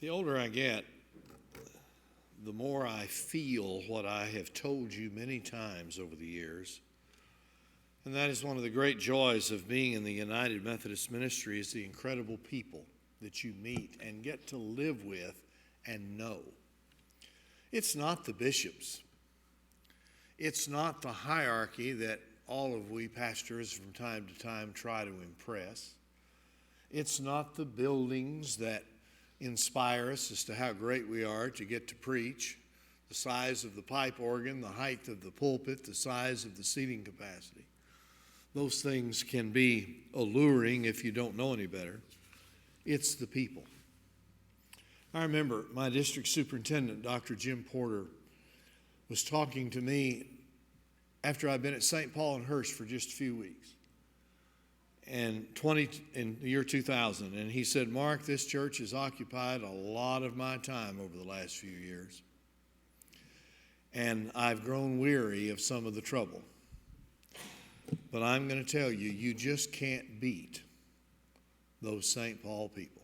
The older I get, the more I feel what I have told you many times over the years. And that is one of the great joys of being in the United Methodist Ministry is the incredible people that you meet and get to live with and know. It's not the bishops. It's not the hierarchy that all of we pastors from time to time try to impress. It's not the buildings that inspire us as to how great we are to get to preach, the size of the pipe organ, the height of the pulpit, the size of the seating capacity. Those things can be alluring if you don't know any better. It's the people. I remember my district superintendent, Dr. Jim Porter, was talking to me after I'd been at St. Paul and Hurst for just a few weeks. In the year 2000, and he said, "Mark, this church has occupied a lot of my time over the last few years, and I've grown weary of some of the trouble. But I'm going to tell you, you just can't beat those St. Paul people."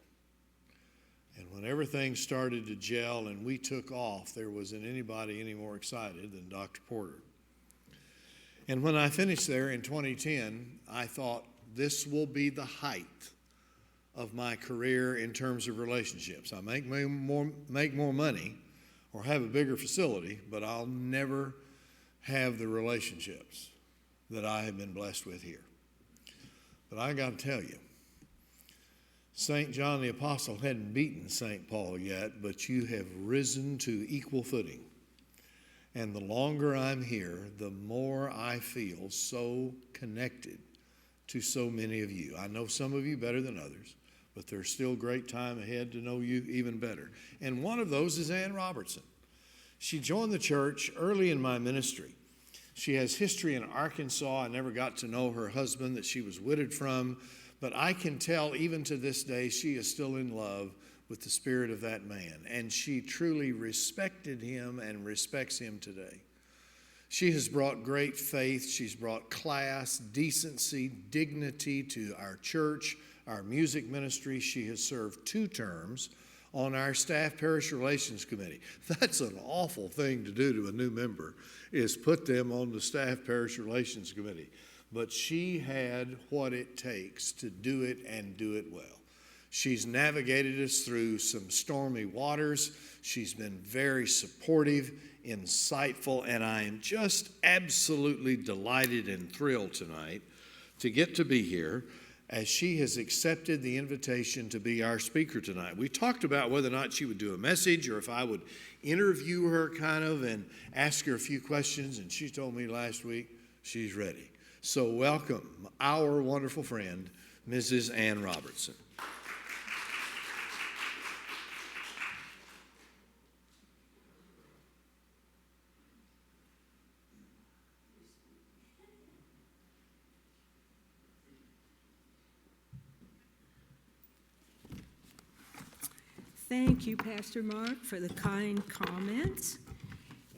And when everything started to gel and we took off, there wasn't anybody any more excited than Dr. Porter. And when I finished there in 2010, I thought, this will be the height of my career in terms of relationships. I make more money or have a bigger facility, but I'll never have the relationships that I have been blessed with here. But I got to tell you, St. John the Apostle hadn't beaten St. Paul yet, but you have risen to equal footing. And the longer I'm here, the more I feel so connected to so many of you. I know some of you better than others, but there's still great time ahead to know you even better. And one of those is Ann Robertson. She joined the church early in my ministry. She has history in Arkansas. I never got to know her husband that she was widowed from, but I can tell even to this day she is still in love with the spirit of that man, and she truly respected him and respects him today. She has brought great faith. She's brought class, decency, dignity to our church, our music ministry. She has served 2 terms on our staff parish relations committee. That's an awful thing to do to a new member, is put them on the staff parish relations committee. But she had what it takes to do it and do it well. She's navigated us through some stormy waters. She's been very supportive, insightful, and I am just absolutely delighted and thrilled tonight to get to be here as she has accepted the invitation to be our speaker tonight. We talked about whether or not she would do a message or if I would interview her kind of and ask her a few questions, and she told me last week she's ready. So welcome our wonderful friend, Mrs. Ann Robertson. Thank you, Pastor Mark, for the kind comments.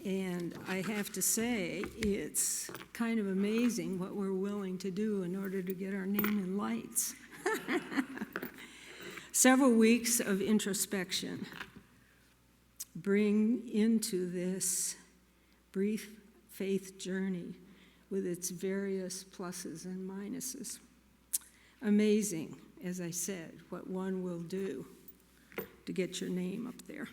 And I have to say, it's kind of amazing what we're willing to do in order to get our name in lights. Several weeks of introspection bring into this brief faith journey with its various pluses and minuses. Amazing, as I said, what one will do to get your name up there.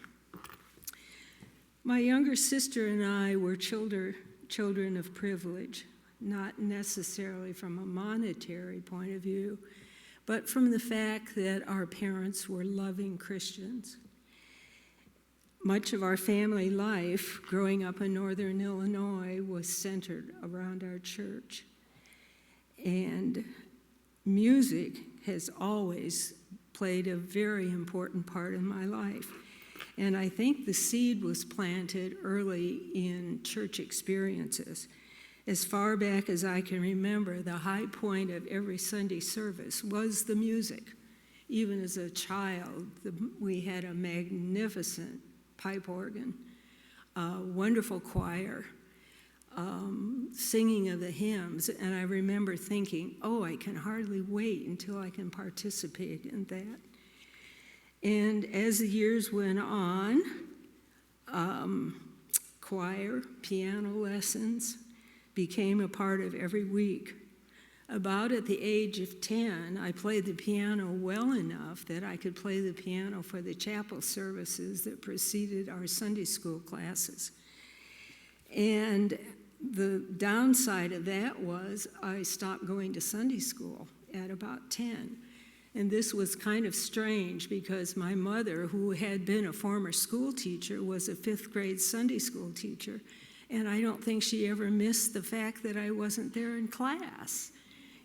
My younger sister and I were children of privilege, not necessarily from a monetary point of view, but from the fact that our parents were loving Christians. Much of our family life growing up in northern Illinois was centered around our church. And music has always played a very important part in my life. And I think the seed was planted early in church experiences. As far back as I can remember, the high point of every Sunday service was the music. Even as a child, we had a magnificent pipe organ, a wonderful choir, singing of the hymns, and I remember thinking, oh, I can hardly wait until I can participate in that. And as the years went on, choir, piano lessons became a part of every week. About at the age of 10, I played the piano well enough that I could play the piano for the chapel services that preceded our Sunday school classes. And the downside of that was I stopped going to Sunday school at about 10. And this was kind of strange because my mother, who had been a former school teacher, was a 5th grade Sunday school teacher. And I don't think she ever missed the fact that I wasn't there in class,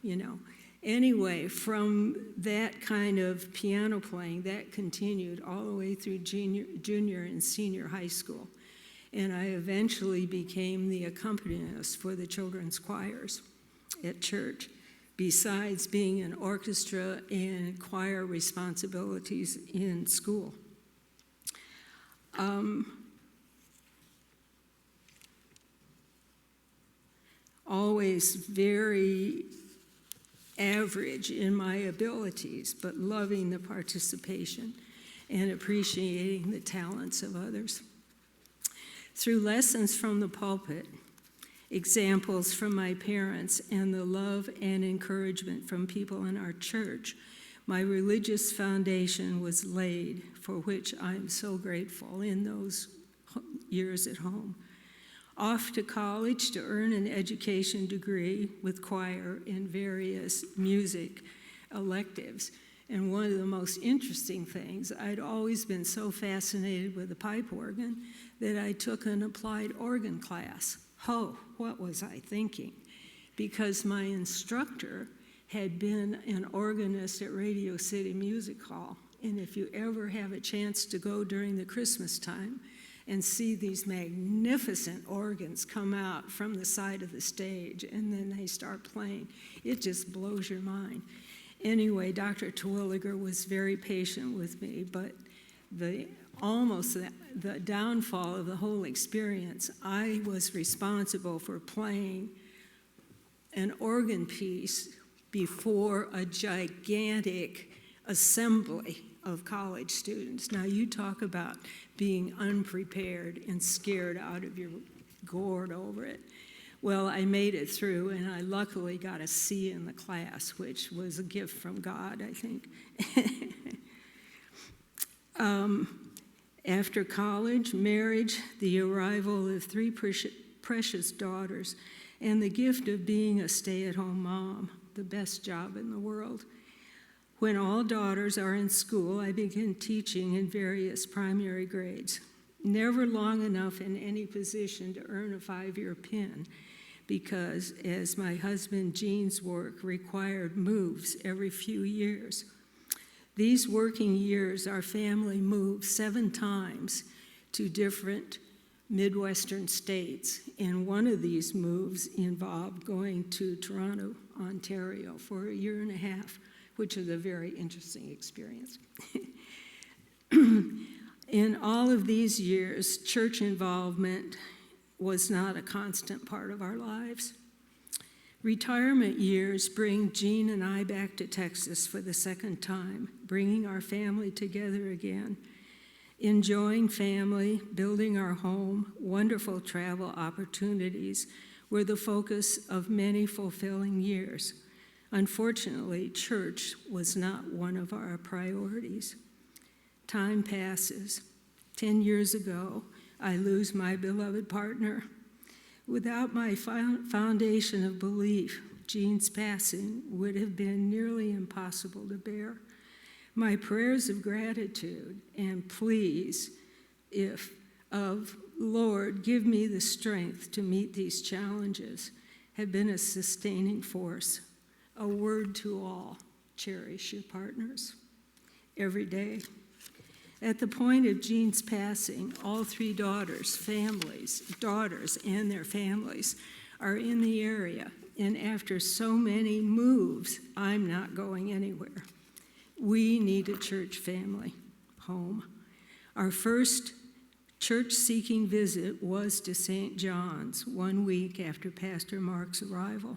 you know. Anyway, from that kind of piano playing, that continued all the way through junior and senior high school. And I eventually became the accompanist for the children's choirs at church, besides being in orchestra and choir responsibilities in school. Always very average in my abilities, but loving the participation and appreciating the talents of others. Through lessons from the pulpit, examples from my parents, and the love and encouragement from people in our church, my religious foundation was laid, for which I am so grateful in those years at home. Off to college to earn an education degree with choir and various music electives. And one of the most interesting things, I'd always been so fascinated with the pipe organ that I took an applied organ class. Oh, what was I thinking? Because my instructor had been an organist at Radio City Music Hall. And if you ever have a chance to go during the Christmas time and see these magnificent organs come out from the side of the stage and then they start playing, it just blows your mind. Anyway, Dr. Terwilliger was very patient with me, but the downfall of the whole experience, I was responsible for playing an organ piece before a gigantic assembly of college students. Now you talk about being unprepared and scared out of your gourd over it. Well, I made it through, and I luckily got a C in the class, which was a gift from God, I think. After college, marriage, the arrival of 3 precious daughters, and the gift of being a stay-at-home mom, the best job in the world. When all daughters are in school, I begin teaching in various primary grades. Never long enough in any position to earn a 5-year pin, because as my husband Gene's work required moves every few years. These working years, our family moved 7 times to different Midwestern states, and one of these moves involved going to Toronto, Ontario for a year and a half, which was a very interesting experience. In all of these years, church involvement was not a constant part of our lives. Retirement years bring Gene and I back to Texas for the second time, bringing our family together again. Enjoying family, building our home, wonderful travel opportunities were the focus of many fulfilling years. Unfortunately, church was not one of our priorities. Time passes. 10 years ago, I lose my beloved partner. Without my foundation of belief, Gene's passing would have been nearly impossible to bear. My prayers of gratitude and pleas of Lord, give me the strength to meet these challenges have been a sustaining force. A word to all, cherish your partners every day. At the point of Gene's passing, all 3 daughters and their families are in the area. And after so many moves, I'm not going anywhere. We need a church family home. Our first church-seeking visit was to St. John's 1 week after Pastor Mark's arrival.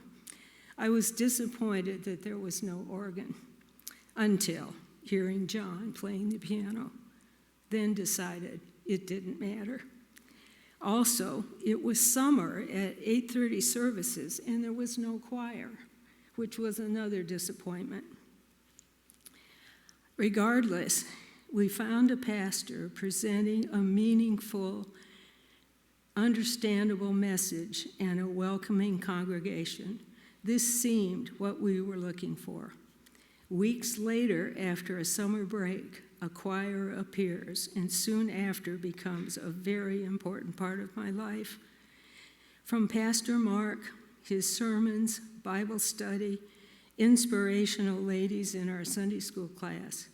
I was disappointed that there was no organ until hearing John playing the piano, then decided it didn't matter. Also, it was summer at 8:30 services, and there was no choir, which was another disappointment. Regardless, we found a pastor presenting a meaningful, understandable message and a welcoming congregation. This seemed what we were looking for. Weeks later, after a summer break, a choir appears and soon after becomes a very important part of my life. From Pastor Mark, his sermons, Bible study, inspirational ladies in our Sunday school class,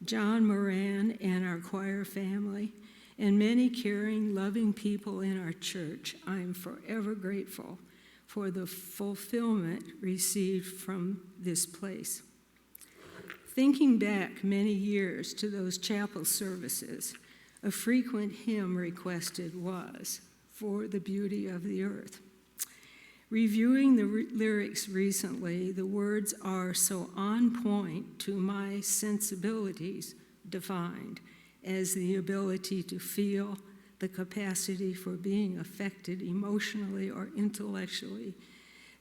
John Moran and our choir family, and many caring, loving people in our church, I am forever grateful for the fulfillment received from this place. Thinking back many years to those chapel services, a frequent hymn requested was, "For the Beauty of the Earth." Reviewing the lyrics recently, the words are so on point to my sensibilities defined as the ability to feel, the capacity for being affected emotionally or intellectually.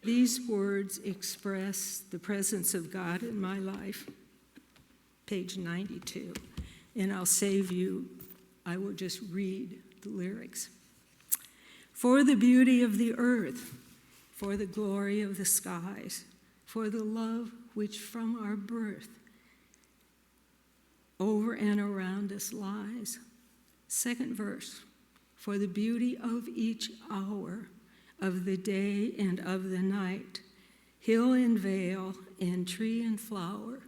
These words express the presence of God in my life. Page 92. And I'll save you, I will just read the lyrics. For the beauty of the earth, for the glory of the skies, for the love which from our birth over and around us lies. Second verse, for the beauty of each hour of the day and of the night, hill and vale and tree and flower,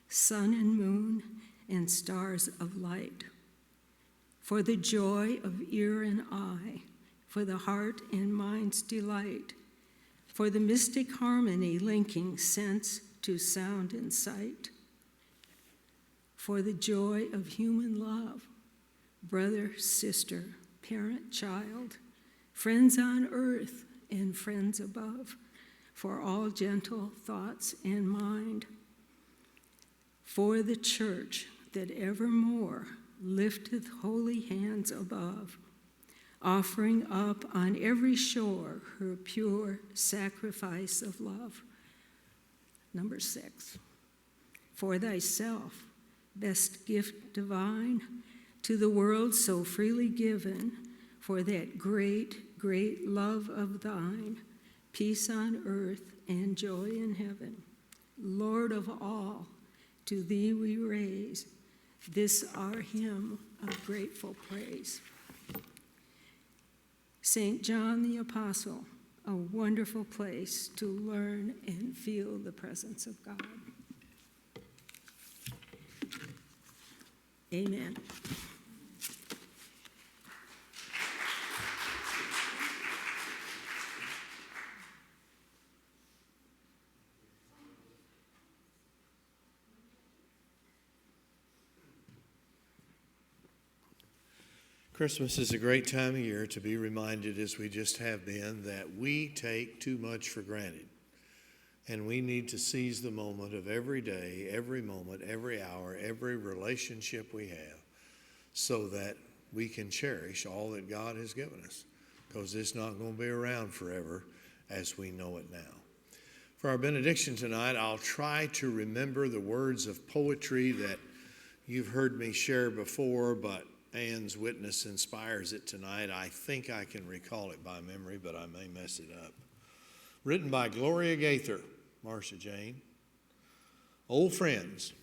sun and moon and stars of light. For the joy of ear and eye, for the heart and mind's delight, for the mystic harmony linking sense to sound and sight, for the joy of human love, brother, sister, parent, child, friends on earth and friends above, for all gentle thoughts and mind, for the church that evermore lifteth holy hands above, offering up on every shore her pure sacrifice of love. Number 6, for thyself, best gift divine, to the world so freely given, for that great, great love of thine, peace on earth and joy in heaven. Lord of all, to thee we raise this our hymn of grateful praise. St. John the Apostle, a wonderful place to learn and feel the presence of God. Amen. Christmas is a great time of year to be reminded, as we just have been, that we take too much for granted. And we need to seize the moment of every day, every moment, every hour, every relationship we have, so that we can cherish all that God has given us, because it's not going to be around forever as we know it now. For our benediction tonight, I'll try to remember the words of poetry that you've heard me share before, but Anne's witness inspires it tonight. I think I can recall it by memory, but I may mess it up. Written by Gloria Gaither, Marcia Jane. Old friends.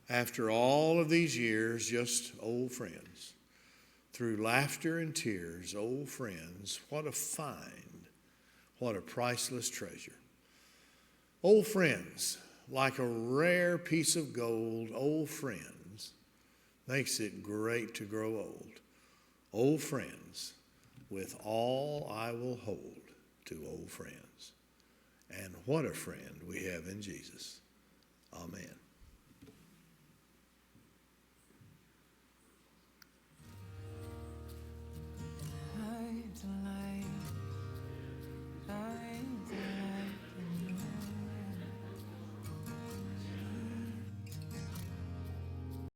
After all of these years, just old friends. Through laughter and tears, old friends, what a find, what a priceless treasure. Old friends, like a rare piece of gold, old friends, makes it great to grow old. Old friends, with all I will hold to old friends. And what a friend we have in Jesus. Amen.